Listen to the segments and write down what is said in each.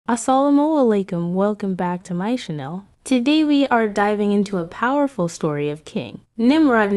Assalamu alaikum, welcome back to my channel. Today we are diving into a powerful story of King Nimrod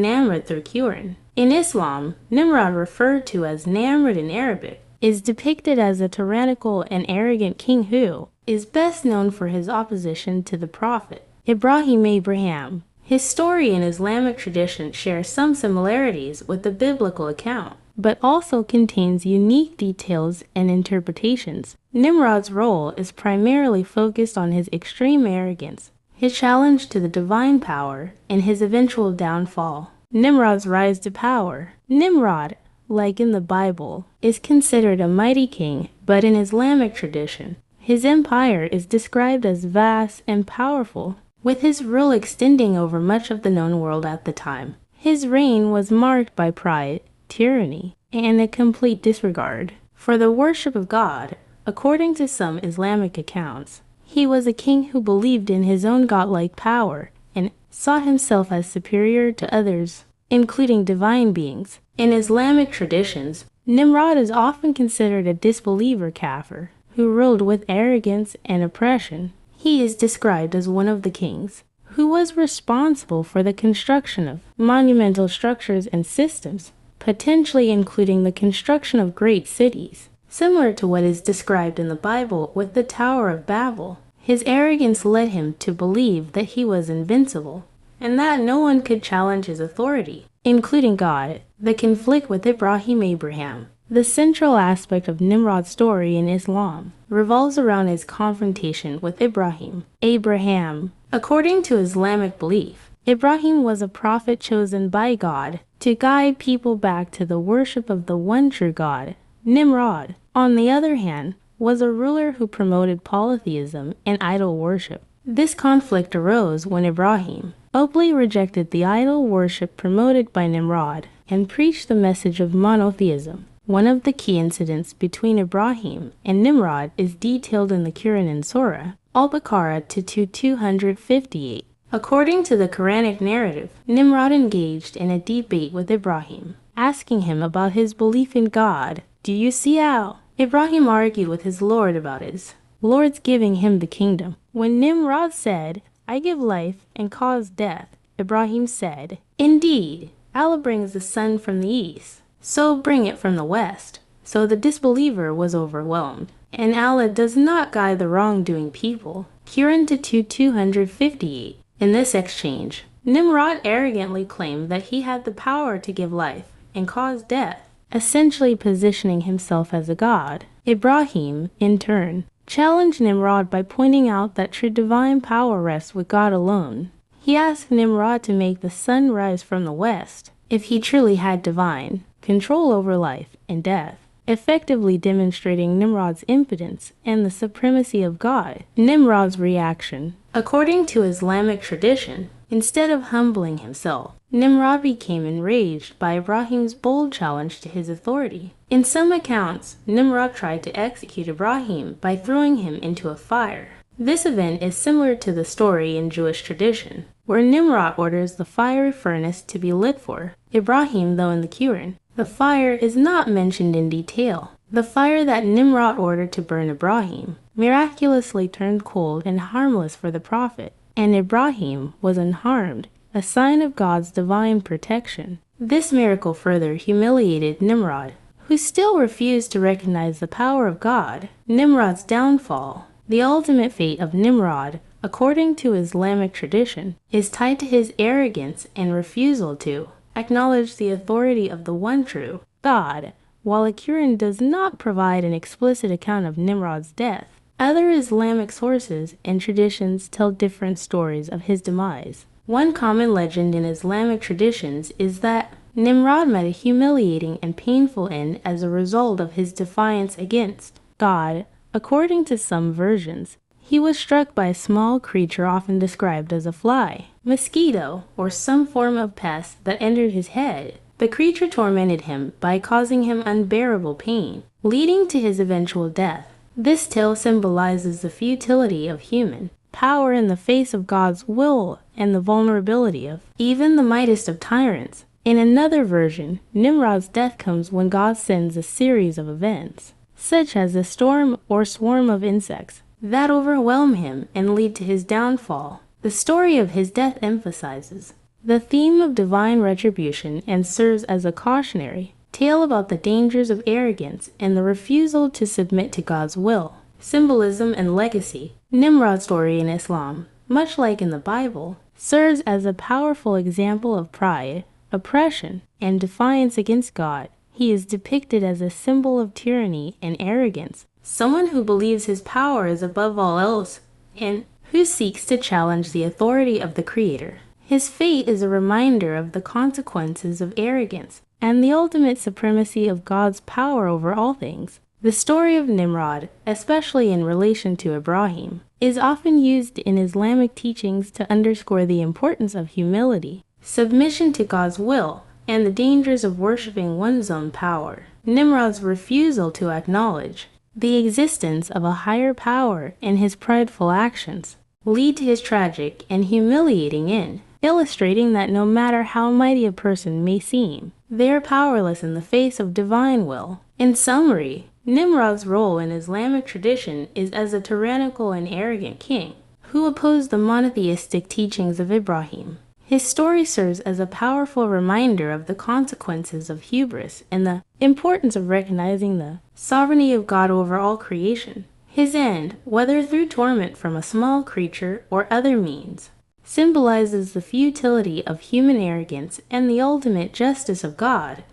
through Quran. In Islam, Nimrod, referred to as Nimrod in Arabic, is depicted as a tyrannical and arrogant king who is best known for his opposition to the Prophet Abraham. His story in Islamic tradition shares some similarities with the biblical account, but also contains unique details and interpretations. Nimrod's role is primarily focused on his extreme arrogance, his challenge to the divine power, and his eventual downfall. Nimrod's rise to power. Nimrod, like in the Bible, is considered a mighty king, but in Islamic tradition, his empire is described as vast and powerful, with his rule extending over much of the known world at the time. His reign was marked by pride, tyranny, and a complete disregard for the worship of God. According to some Islamic accounts, he was a king who believed in his own godlike power and saw himself as superior to others, including divine beings. In Islamic traditions, Nimrod is often considered a disbeliever kafir who ruled with arrogance and oppression. He is described as one of the kings who was responsible for the construction of monumental structures and systems, potentially including the construction of great cities, similar to what is described in the Bible with the Tower of Babel. His arrogance led him to believe that he was invincible and that no one could challenge his authority, including God. The conflict with Abraham. The central aspect of Nimrod's story in Islam revolves around his confrontation with Abraham. According to Islamic belief, Abraham was a prophet chosen by God to guide people back to the worship of the one true God. Nimrod, on the other hand, was a ruler who promoted polytheism and idol worship. This conflict arose when Abraham openly rejected the idol worship promoted by Nimrod and preached the message of monotheism. One of the key incidents between Abraham and Nimrod is detailed in the Quran in Surah Al-Baqarah 258. According to the Quranic narrative, Nimrod engaged in a debate with Abraham, asking him about his belief in God. "Do you see how?" Abraham argued with his Lord about his Lord's giving him the kingdom. When Nimrod said, "I give life and cause death," Abraham said, "Indeed, Allah brings the sun from the east, so bring it from the west." So the disbeliever was overwhelmed, and Allah does not guide the wrongdoing people. Quran 258. In this exchange, Nimrod arrogantly claimed that he had the power to give life and cause death, essentially positioning himself as a god. Abraham, in turn, challenged Nimrod by pointing out that true divine power rests with God alone. He asked Nimrod to make the sun rise from the west if he truly had divine control over life and death, effectively demonstrating Nimrod's impotence and the supremacy of God. Nimrod's reaction. According to Islamic tradition, instead of humbling himself, Nimrod became enraged by Abraham's bold challenge to his authority. In some accounts, Nimrod tried to execute Abraham by throwing him into a fire. This event is similar to the story in Jewish tradition, where Nimrod orders the fiery furnace to be lit for Abraham, though in the Quran, the fire is not mentioned in detail. The fire that Nimrod ordered to burn Abraham miraculously turned cold and harmless for the prophet, and Abraham was unharmed, a sign of God's divine protection. This miracle further humiliated Nimrod, who still refused to recognize the power of God. Nimrod's downfall. The ultimate fate of Nimrod, according to Islamic tradition, is tied to his arrogance and refusal to acknowledge the authority of the one true God. While the Quran does not provide an explicit account of Nimrod's death, other Islamic sources and traditions tell different stories of his demise. One common legend in Islamic traditions is that Nimrod met a humiliating and painful end as a result of his defiance against God. According to some versions, he was struck by a small creature often described as a fly, mosquito, or some form of pest that entered his head. The creature tormented him by causing him unbearable pain, leading to his eventual death. This tale symbolizes the futility of human power in the face of God's will and the vulnerability of even the mightiest of tyrants. In another version, Nimrod's death comes when God sends a series of events, such as a storm or swarm of insects, that overwhelm him and lead to his downfall. The story of his death emphasizes the theme of divine retribution and serves as a cautionary tale about the dangers of arrogance and the refusal to submit to God's will. Symbolism and legacy. Nimrod's story in Islam, much like in the Bible, serves as a powerful example of pride, oppression, and defiance against God. He is depicted as a symbol of tyranny and arrogance, someone who believes his power is above all else and who seeks to challenge the authority of the Creator. His fate is a reminder of the consequences of arrogance and the ultimate supremacy of God's power over all things. The story of Nimrod, especially in relation to Ibrahim, is often used in Islamic teachings to underscore the importance of humility, submission to God's will, and the dangers of worshiping one's own power. Nimrod's refusal to acknowledge the existence of a higher power and his prideful actions lead to his tragic and humiliating end, illustrating that no matter how mighty a person may seem, they are powerless in the face of divine will. In summary, Nimrod's role in Islamic tradition is as a tyrannical and arrogant king who opposed the monotheistic teachings of Ibrahim. His story serves as a powerful reminder of the consequences of hubris and the importance of recognizing the sovereignty of God over all creation. His end, whether through torment from a small creature or other means, symbolizes the futility of human arrogance and the ultimate justice of God.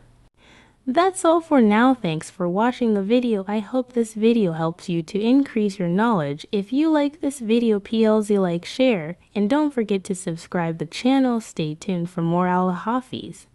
That's all for now. Thanks for watching the video. I hope this video helps you to increase your knowledge. If you like this video, PLZ like, share, and don't forget to subscribe the channel. Stay tuned for more. Allah Hafiz.